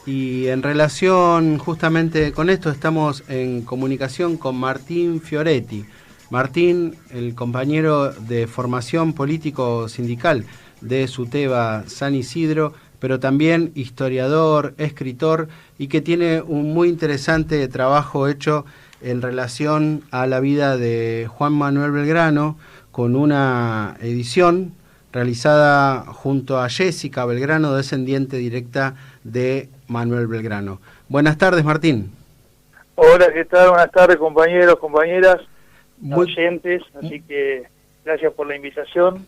Y en relación justamente con esto estamos en comunicación con Martín Fioretti. Martín, el compañero de formación político-sindical de SUTEBA San Isidro, pero también historiador, escritor, y que tiene un muy interesante trabajo hecho en relación a la vida de Juan Manuel Belgrano, con una edición realizada junto a Jessica Belgrano, descendiente directa de Manuel Belgrano. Buenas tardes, Martín. Hola, ¿qué tal? Buenas tardes, compañeros, compañeras, oyentes, así que gracias por la invitación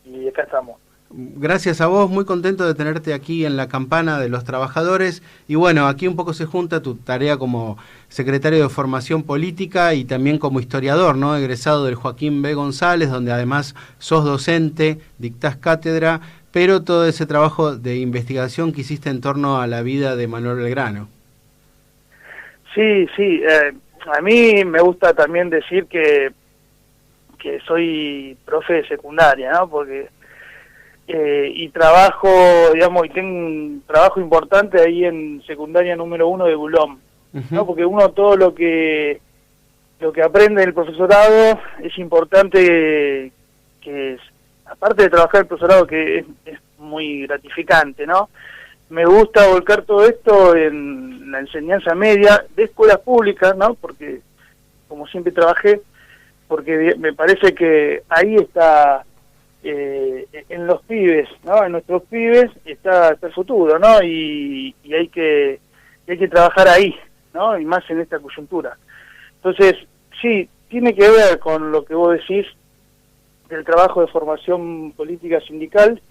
y acá estamos. Gracias a vos, muy contento de tenerte aquí en la Campana de los Trabajadores. Y bueno, aquí un poco se junta tu tarea como secretario de Formación Política y también como historiador, ¿no? Egresado del Joaquín B. González, donde además sos docente, dictás cátedra, pero todo ese trabajo de investigación que hiciste en torno a la vida de Manuel Belgrano. Sí, a mí me gusta también decir que soy profe de secundaria, ¿no? Porque y trabajo, digamos, y tengo un trabajo importante ahí en secundaria número 1 de Boulogne, ¿no? Porque uno todo lo que aprende en el profesorado es importante, que aparte de trabajar el profesorado, que es muy gratificante, ¿no? Me gusta volcar todo esto en la enseñanza media de escuelas públicas, ¿no? Porque, como siempre trabajé, porque me parece que ahí está, en los pibes, ¿no? En nuestros pibes está el futuro, ¿no? Y hay que trabajar ahí, ¿no? Y más en esta coyuntura. Entonces, sí, tiene que ver con lo que vos decís del trabajo de formación política sindical,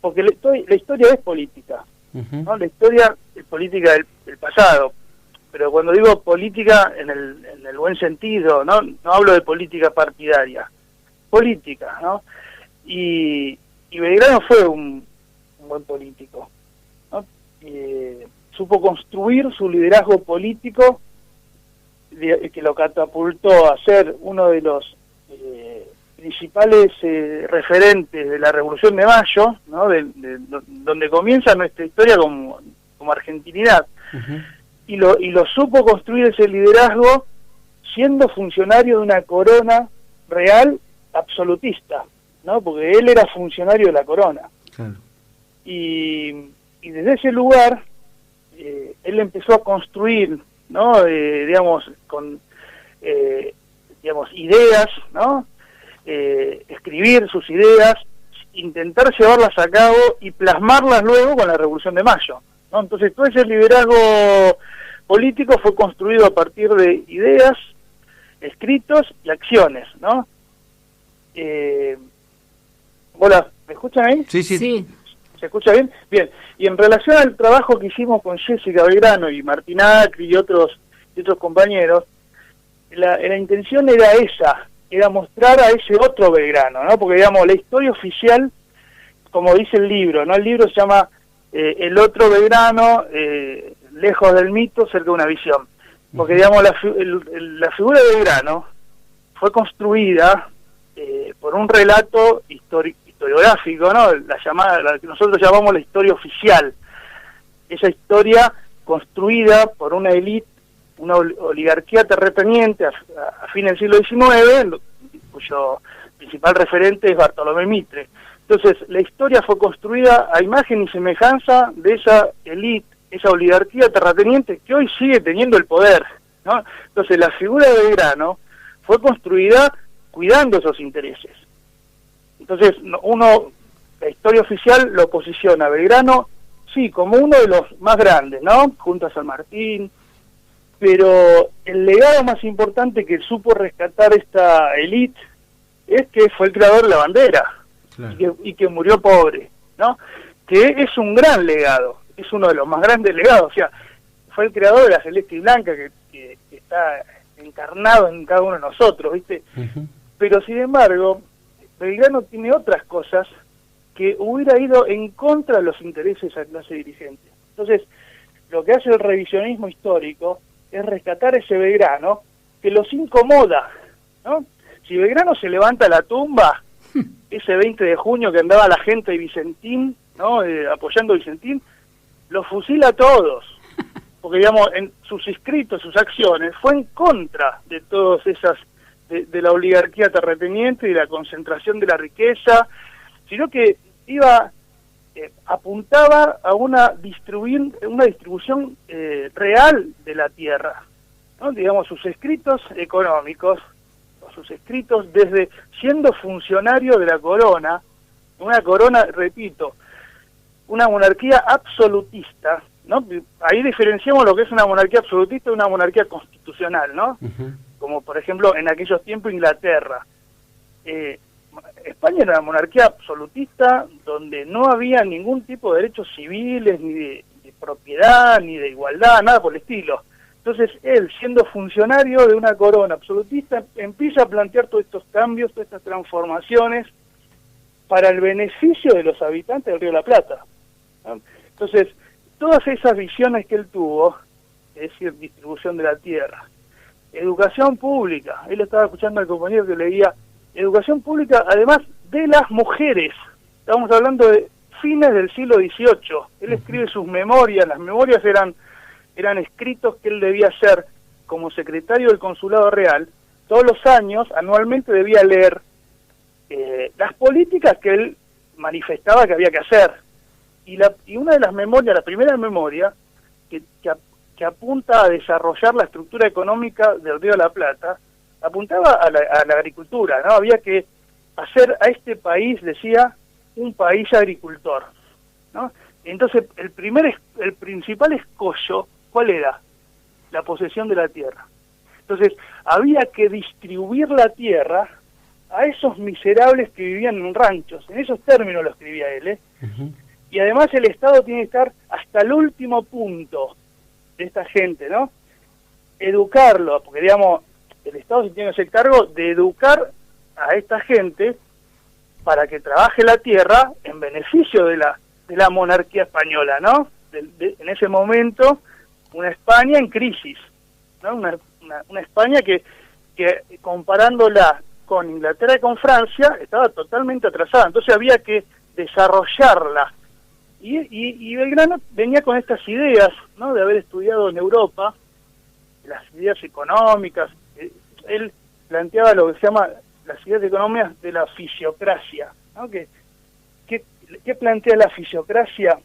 porque la historia es política, ¿no? La historia es política del pasado, pero cuando digo política en el buen sentido, no hablo de política partidaria, política, ¿no? Y Belgrano fue un buen político, ¿no? Supo construir su liderazgo político, que lo catapultó a ser uno de los principales referentes de la Revolución de Mayo, ¿no? Donde comienza nuestra historia como argentinidad. Y lo supo construir ese liderazgo siendo funcionario de una corona real absolutista, ¿no? Porque él era funcionario de la corona. Claro. Y desde ese lugar él empezó a construir, ¿no? Digamos, con ideas, ¿no? Escribir sus ideas, intentar llevarlas a cabo y plasmarlas luego con la Revolución de Mayo, ¿no? Entonces todo ese liderazgo político fue construido a partir de ideas, escritos y acciones, ¿no? Hola, ¿me escuchan ahí? Sí. ¿Se escucha bien? Bien. Y en relación al trabajo que hicimos con Jessica Belgrano y Martín Acri y otros compañeros, la intención era esa, era mostrar a ese otro Belgrano, ¿no? Porque, digamos, la historia oficial, como dice el libro, ¿no? El libro se llama El otro Belgrano, lejos del mito, cerca de una visión. Porque, digamos, la figura de Belgrano fue construida por un relato historiográfico, ¿no? La que nosotros llamamos la historia oficial. Esa historia construida por una élite, una oligarquía terrateniente a fines del siglo XIX, cuyo principal referente es Bartolomé Mitre. Entonces, la historia fue construida a imagen y semejanza de esa élite, esa oligarquía terrateniente que hoy sigue teniendo el poder, ¿no? Entonces, la figura de Belgrano fue construida cuidando esos intereses. Entonces, la historia oficial lo posiciona a Belgrano, sí, como uno de los más grandes, ¿no? Junto a San Martín, pero el legado más importante que supo rescatar esta élite es que fue el creador de la bandera, claro, y que murió pobre, ¿no? Que es un gran legado, es uno de los más grandes legados, o sea, fue el creador de la celeste y blanca que está encarnado en cada uno de nosotros, ¿viste? Pero sin embargo, Belgrano tiene otras cosas que hubiera ido en contra de los intereses de esa clase dirigente. Entonces, lo que hace el revisionismo histórico es rescatar ese Belgrano que los incomoda, ¿no? Si Belgrano se levanta a la tumba, ese 20 de junio que andaba la gente de Vicentín, ¿no? Apoyando a Vicentín, los fusila a todos, porque digamos, en sus escritos, sus acciones, fue en contra de todas esas, de la oligarquía terrateniente y de la concentración de la riqueza, sino que apuntaba a una distribución real de la tierra, ¿no? Digamos, sus escritos económicos, sus escritos desde siendo funcionario de la corona, una corona, repito, una monarquía absolutista, ¿no? Ahí diferenciamos lo que es una monarquía absolutista de una monarquía constitucional, ¿no? Como por ejemplo en aquellos tiempos Inglaterra. España era una monarquía absolutista donde no había ningún tipo de derechos civiles, ni de propiedad, ni de igualdad, nada por el estilo. Entonces él, siendo funcionario de una corona absolutista, empieza a plantear todos estos cambios, todas estas transformaciones para el beneficio de los habitantes del Río de la Plata, ¿no? Entonces, todas esas visiones que él tuvo, es decir, distribución de la tierra, educación pública, él estaba escuchando al compañero que leía, educación pública además de las mujeres, estamos hablando de fines del siglo XVIII, él escribe sus memorias, las memorias eran escritos que él debía hacer como secretario del Consulado Real, todos los años, anualmente debía leer las políticas que él manifestaba que había que hacer. Y una de las memorias, la primera memoria, que apunta a desarrollar la estructura económica del Río de la Plata, apuntaba a la agricultura, ¿no? Había que hacer a este país, decía, un país agricultor, ¿no? Entonces, el principal escollo, ¿cuál era? La posesión de la tierra. Entonces, había que distribuir la tierra a esos miserables que vivían en ranchos. En esos términos lo escribía él, ¿eh? Y además el Estado tiene que estar hasta el último punto de esta gente, ¿no? Educarlo, porque digamos, el Estado se tiene que hacer cargo de educar a esta gente para que trabaje la tierra en beneficio de la monarquía española, ¿no? En ese momento, una España en crisis, ¿no? Una España que comparándola con Inglaterra y con Francia, estaba totalmente atrasada, entonces había que desarrollarla. Y Belgrano venía con estas ideas, ¿no? De haber estudiado en Europa, las ideas económicas. Él planteaba lo que se llama las ideas económicas de la fisiocracia, ¿no? ¿Qué plantea la fisiocracia?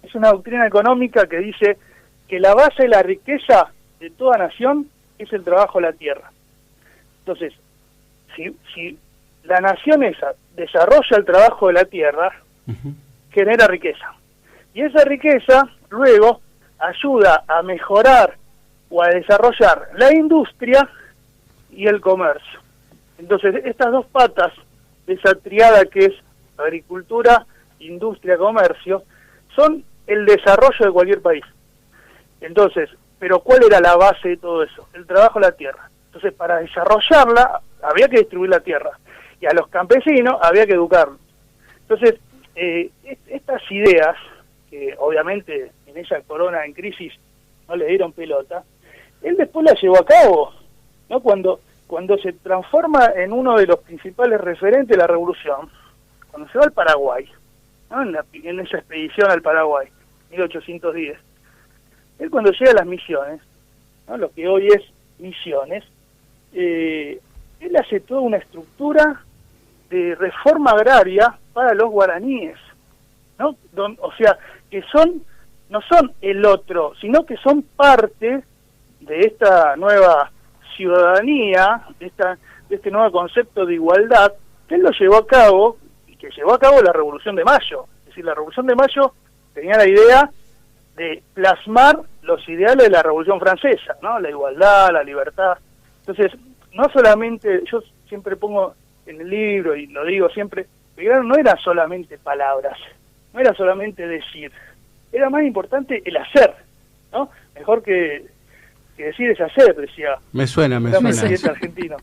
Es una doctrina económica que dice que la base de la riqueza de toda nación es el trabajo de la tierra. Entonces, si la nación esa desarrolla el trabajo de la tierra, genera riqueza. Y esa riqueza luego ayuda a mejorar o a desarrollar la industria y el comercio. Entonces, estas dos patas de esa triada que es agricultura, industria, comercio, son el desarrollo de cualquier país. Entonces, pero ¿cuál era la base de todo eso? El trabajo de la tierra. Entonces, para desarrollarla, había que distribuir la tierra. Y a los campesinos había que educarlos. Entonces, estas ideas, que obviamente en esa corona en crisis no le dieron pelota, él después las llevó a cabo, ¿no? Cuando se transforma en uno de los principales referentes de la revolución, cuando se va al Paraguay, ¿no? En esa expedición al Paraguay, 1810, él cuando llega a las Misiones, ¿no? Lo que hoy es Misiones, él hace toda una estructura de reforma agraria para los guaraníes, ¿no? O sea, que no son el otro, sino que son parte de esta nueva ciudadanía, de este nuevo concepto de igualdad, que él lo llevó a cabo, y que llevó a cabo la Revolución de Mayo. Es decir, la Revolución de Mayo tenía la idea de plasmar los ideales de la Revolución Francesa, ¿no? La igualdad, la libertad. Entonces, no solamente, yo siempre pongo en el libro, y lo digo siempre, Belgrano no era solamente palabras, no era solamente decir, era más importante el hacer, ¿no? Mejor que decir es hacer, decía. Me suena. Argentino.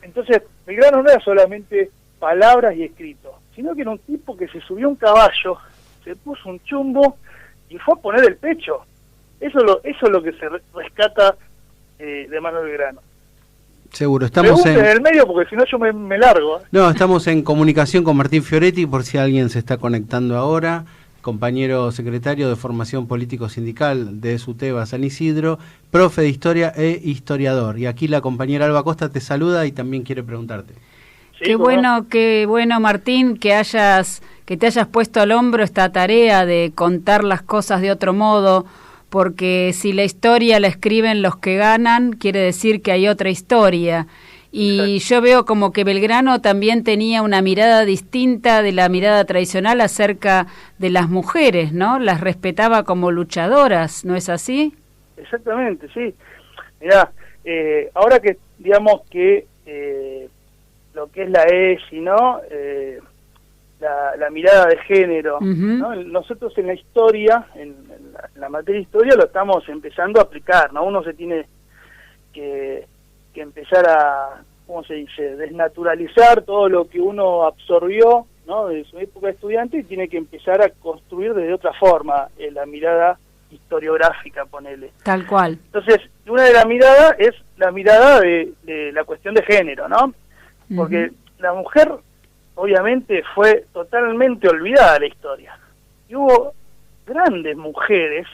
Entonces, Belgrano no era solamente palabras y escrito, sino que era un tipo que se subió a un caballo, se puso un chumbo y fue a poner el pecho. Eso es lo que se rescata de Manuel Belgrano. Seguro, estamos en el medio porque si no yo me largo. No, estamos en comunicación con Martín Fioretti, por si alguien se está conectando ahora. compañero secretario de Formación Político-Sindical de SUTEBA San Isidro, profe de Historia e historiador. Y aquí la compañera Alba Costa te saluda y también quiere preguntarte. Sí, qué bueno, Martín, que te hayas puesto al hombro esta tarea de contar las cosas de otro modo, porque si la historia la escriben los que ganan, quiere decir que hay otra historia. Y yo veo como que Belgrano también tenía una mirada distinta de la mirada tradicional acerca de las mujeres, ¿no? Las respetaba como luchadoras, ¿no es así? Exactamente, sí. Mirá, ahora que digamos que lo que es la ESI, ¿no? La mirada de género, ¿no? Nosotros en la historia, en la materia de historia, lo estamos empezando a aplicar, ¿no? Uno se tiene que empezar a, ¿cómo se dice?, desnaturalizar todo lo que uno absorbió, ¿no?, de su época de estudiante, y tiene que empezar a construir desde otra forma la mirada historiográfica, ponele. Tal cual. Entonces, una de las miradas es la mirada de la cuestión de género, ¿no? Porque la mujer, obviamente, fue totalmente olvidada de la historia. Y hubo grandes mujeres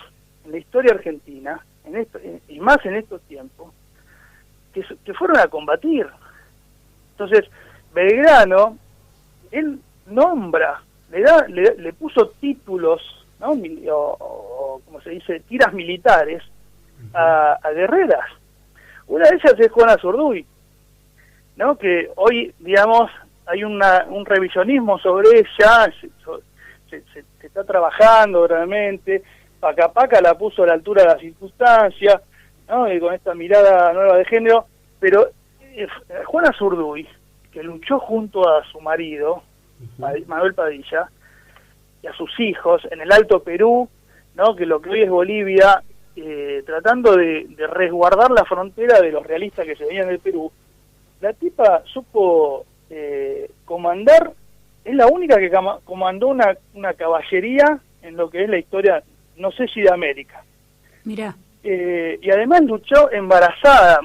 en la historia argentina, y más en estos tiempos, que fueron a combatir. Entonces, Belgrano, él nombra, le puso títulos, ¿no?, o como se dice, tiras militares a guerreras. Una de ellas es Juana Zurduy, ¿no?, que hoy, digamos, hay un revisionismo sobre ella, se está trabajando realmente, Paca la puso a la altura de la circunstancia, ¿no?, y con esta mirada nueva de género, pero Juana Zurduy, que luchó junto a su marido, Manuel Padilla, y a sus hijos en el Alto Perú, ¿no?, que lo que hoy es Bolivia, tratando de resguardar la frontera de los realistas que se venían del Perú, la tipa supo comandar, es la única que comandó una caballería en lo que es la historia, no sé si de América. Mirá. Y además luchó embarazada,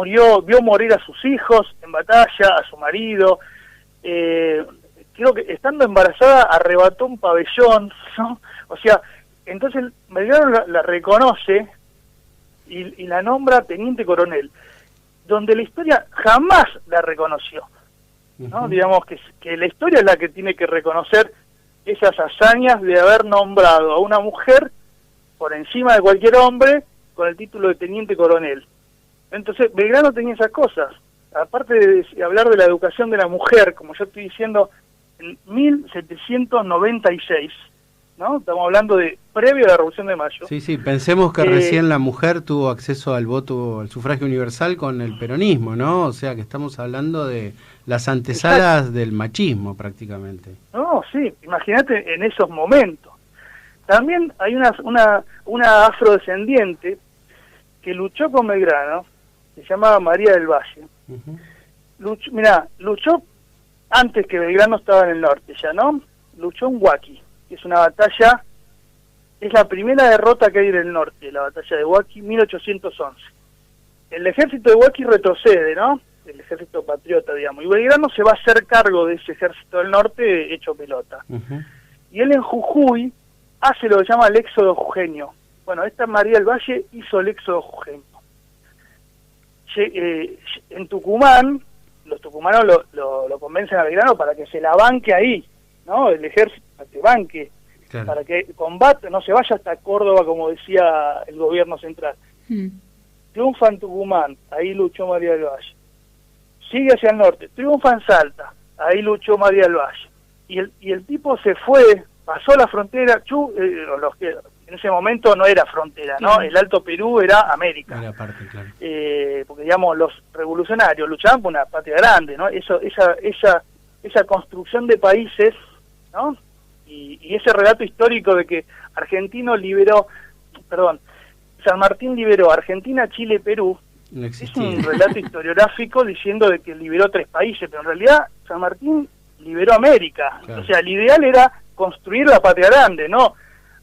vio morir a sus hijos en batalla, a su marido, creo que estando embarazada arrebató un pabellón, ¿no? O sea, entonces Belgrano la reconoce y la nombra teniente coronel, donde la historia jamás la reconoció, ¿no? Digamos que la historia es la que tiene que reconocer esas hazañas de haber nombrado a una mujer por encima de cualquier hombre con el título de teniente coronel. Entonces Belgrano tenía esas cosas, aparte de hablar de la educación de la mujer, como yo estoy diciendo, en 1796, ¿no? Estamos hablando de previo a la Revolución de Mayo. Sí, pensemos que recién la mujer tuvo acceso al voto, al sufragio universal con el peronismo, ¿no? O sea que estamos hablando de las antesalas del machismo prácticamente. No, sí, imagínate en esos momentos. También hay una afrodescendiente que luchó con Belgrano, se llamaba María del Valle. Luchó antes que Belgrano, estaba en el norte ya, ¿no? Luchó en Huaki, que es una batalla, es la primera derrota que hay en el norte, la batalla de Huaki, 1811. El ejército de Huaki retrocede, ¿no?, el ejército patriota, digamos, y Belgrano se va a hacer cargo de ese ejército del norte hecho pelota. Y él en Jujuy hace lo que se llama el éxodo jujeño. Bueno, esta María del Valle hizo el éxodo jujeño. En Tucumán, los tucumanos lo convencen a Belgrano para que se la banque ahí, ¿no?, el ejército, para que banque, claro, para que combate, no se vaya hasta Córdoba, como decía el gobierno central. Triunfa en Tucumán, ahí luchó María del Valle. Sigue hacia el norte, triunfa en Salta, ahí luchó María del Valle. Y el tipo se fue, pasó la frontera, los que en ese momento no era frontera, ¿no? El Alto Perú era América. Era parte, claro. Porque, digamos, los revolucionarios luchaban por una patria grande, ¿no? Esa construcción de países, ¿no? Y ese relato histórico de que San Martín liberó Argentina, Chile, Perú, no es un relato historiográfico diciendo de que liberó 3 países, pero en realidad San Martín liberó América. Claro. O sea, el ideal era construir la patria grande, ¿no?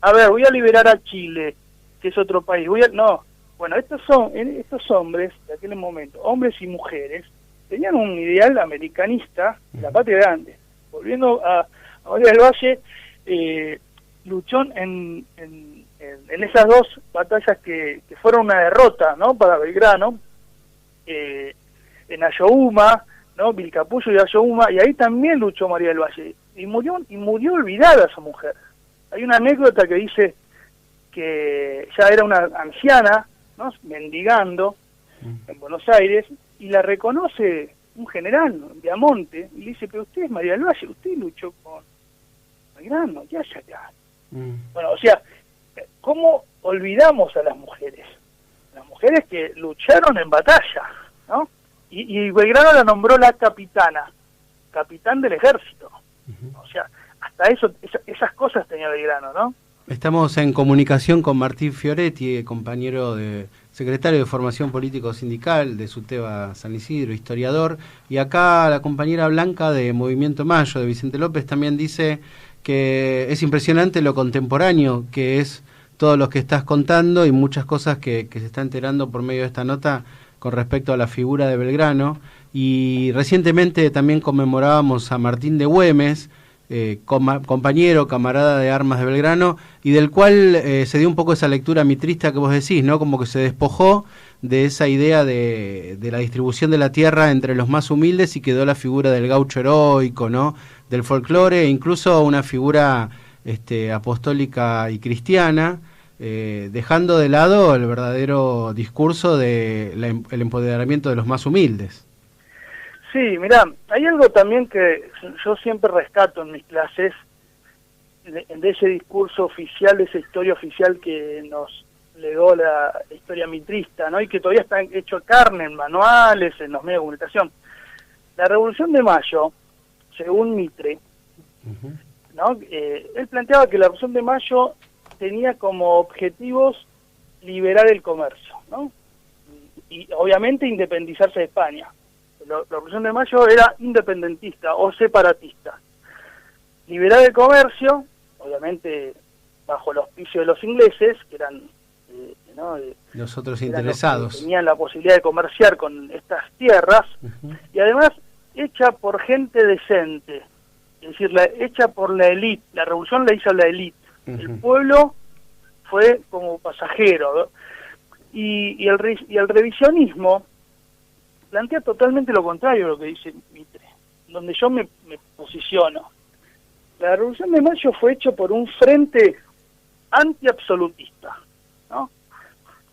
A ver, voy a liberar a Chile, que es otro país. No, bueno, estos hombres de aquel momento, hombres y mujeres, tenían un ideal americanista de la patria grande. Volviendo a María del Valle, luchó en esas dos batallas que fueron una derrota, ¿no?, para Belgrano, en Ayohuma, ¿no?, Vilcapullo y Ayohuma, y ahí también luchó María del Valle, y murió olvidada esa mujer. Hay una anécdota que dice que ya era una anciana, ¿no?, mendigando en Buenos Aires, y la reconoce un general, Viamonte, y le dice: pero usted es María del Valle, usted luchó con Belgrano, ¿qué hace acá? Bueno, o sea, ¿cómo olvidamos a las mujeres? Las mujeres que lucharon en batalla, ¿no? Y Belgrano la nombró la capitán del ejército. O sea, hasta esas cosas tenía Belgrano, ¿no? Estamos en comunicación con Martín Fioretti, compañero secretario de Formación Político Sindical de SUTEBA San Isidro, historiador, y acá la compañera Blanca de Movimiento Mayo, de Vicente López, también dice que es impresionante lo contemporáneo que es todo lo que estás contando y muchas cosas que se está enterando por medio de esta nota con respecto a la figura de Belgrano. Y recientemente también conmemorábamos a Martín de Güemes, compañero, camarada de armas de Belgrano, y del cual se dio un poco esa lectura mitrista que vos decís, ¿no? Como que se despojó de esa idea de la distribución de la tierra entre los más humildes y quedó la figura del gaucho heroico, ¿no?, del folclore, e incluso una figura apostólica y cristiana, dejando de lado el verdadero discurso de el empoderamiento de los más humildes. Sí, mirá, hay algo también que yo siempre rescato en mis clases, de ese discurso oficial, de esa historia oficial que nos legó la historia mitrista, ¿no?, y que todavía está hecho carne en manuales, en los medios de comunicación. La Revolución de Mayo, según Mitre, ¿no?, él planteaba que la Revolución de Mayo tenía como objetivos liberar el comercio, ¿no?, y obviamente independizarse de España. La Revolución de Mayo era independentista o separatista. Liberar el comercio, obviamente bajo el auspicio de los ingleses, que eran los otros interesados, los que tenían la posibilidad de comerciar con estas tierras, y además hecha por gente decente, es decir, hecha por la élite. La revolución la hizo la élite. El pueblo fue como pasajero, ¿no? Y el revisionismo plantea totalmente lo contrario a lo que dice Mitre, donde yo me posiciono. La Revolución de Mayo fue hecho por un frente antiabsolutista, ¿no?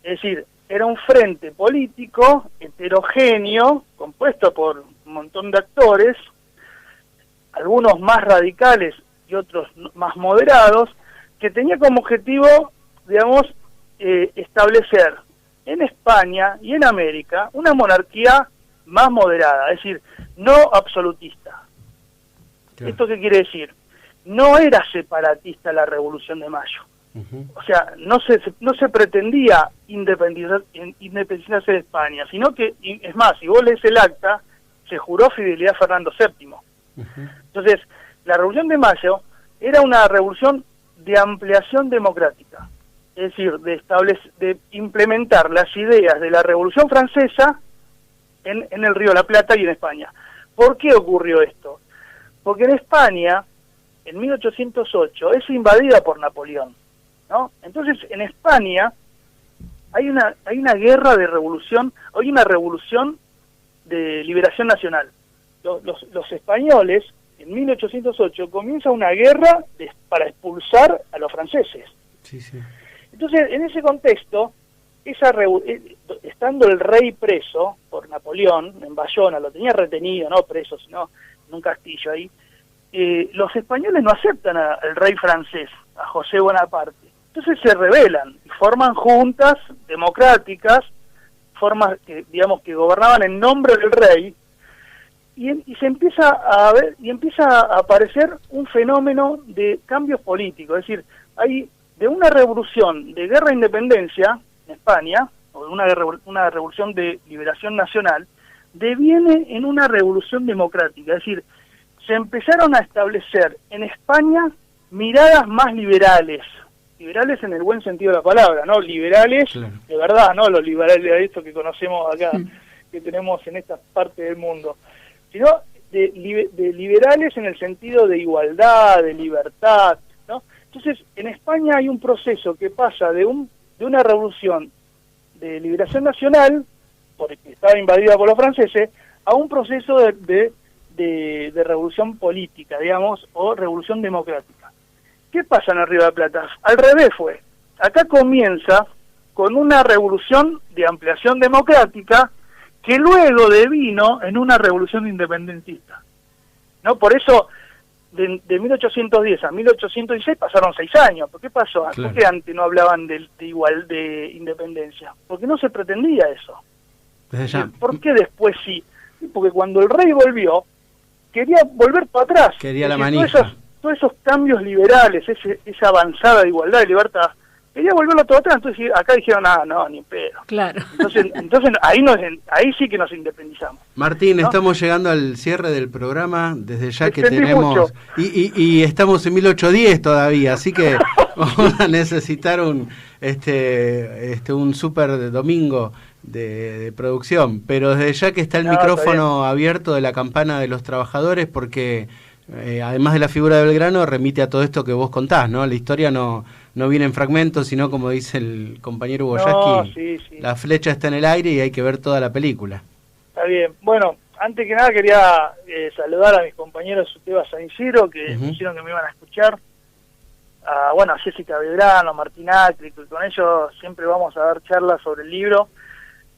Es decir, era un frente político heterogéneo, compuesto por un montón de actores, algunos más radicales y otros más moderados, que tenía como objetivo, digamos, establecer en España y en América una monarquía más moderada, es decir, no absolutista. Claro. ¿Esto qué quiere decir? No era separatista la Revolución de Mayo. O sea, no se pretendía independizarse de España, sino que, es más, si vos lees el acta, se juró fidelidad a Fernando VII. Entonces, la Revolución de Mayo era una revolución de ampliación democrática, es decir, de implementar las ideas de la Revolución Francesa en el Río de la Plata y en España. ¿Por qué ocurrió esto? Porque en España, en 1808, es invadida por Napoleón, ¿no? Entonces, en España hay una guerra de revolución, hay una revolución de liberación nacional. Los españoles, en 1808, comienza una guerra para expulsar a los franceses. Sí. Entonces, en ese contexto, estando el rey preso por Napoleón en Bayona, lo tenía retenido, no preso, sino en un castillo ahí, los españoles no aceptan al rey francés, a José Bonaparte. Entonces se rebelan y forman juntas democráticas, formas que, digamos, que gobernaban en nombre del rey, y se empieza a ver, y empieza a aparecer un fenómeno de cambios políticos. Es decir, hay de una revolución de guerra de independencia en España, o de una revolución de liberación nacional, deviene en una revolución democrática. Es decir, se empezaron a establecer en España miradas más liberales en el buen sentido de la palabra, ¿no? Liberales, claro, de verdad, no los liberales de esto que conocemos acá, que tenemos en esta parte del mundo, sino de liberales en el sentido de igualdad, de libertad, Entonces, en España hay un proceso que pasa de una revolución de liberación nacional, porque estaba invadida por los franceses, a un proceso de revolución política, digamos, o revolución democrática. ¿Qué pasa en Río de la Plata? Al revés fue. Acá comienza con una revolución de ampliación democrática que luego devino en una revolución independentista, ¿no? Por eso, de 1810 a 1816 pasaron 6 años. ¿Por qué pasó? Claro. ¿Por qué antes no hablaban de independencia? Porque no se pretendía eso. ¿Por qué después sí? Porque cuando el rey volvió, quería volver para atrás. Quería la manija. Todos esos cambios liberales, esa avanzada de igualdad y libertad, quería volverlo todo atrás. Entonces acá dijeron, no, ni pedo. Claro. Entonces ahí sí que nos independizamos. Martín, ¿no? Estamos llegando al cierre del programa, desde ya que tenemos... Y estamos en 1810 todavía, así que vamos a necesitar un super domingo de producción. Pero desde ya que está el micrófono abierto de la campana de los trabajadores, porque además de la figura de Belgrano, remite a todo esto que vos contás, ¿no? La historia no viene en fragmentos, sino como dice el compañero Boyaski, la flecha está en el aire y hay que ver toda la película. Está bien. Bueno, antes que nada quería saludar a mis compañeros de Suteba San Isidro, que me dijeron que me iban a escuchar. A Jessica Belgrano, Martín Acri, que con ellos siempre vamos a dar charlas sobre el libro.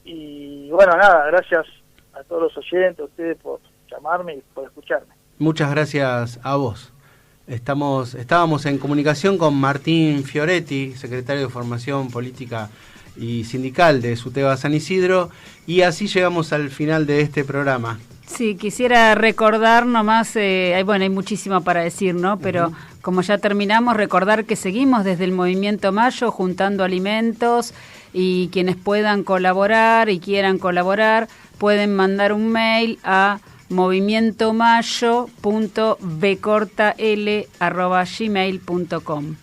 Y bueno, nada, gracias a todos los oyentes, a ustedes por llamarme y por escucharme. Muchas gracias a vos. Estábamos en comunicación con Martín Fioretti, secretario de Formación Política y Sindical de Suteba San Isidro, y así llegamos al final de este programa. Sí, quisiera recordar nomás, hay muchísimo para decir, ¿no? Pero como ya terminamos, recordar que seguimos desde el Movimiento Mayo juntando alimentos, y quienes puedan colaborar y quieran colaborar pueden mandar un mail a movimientomayo.bcortal@gmail.com.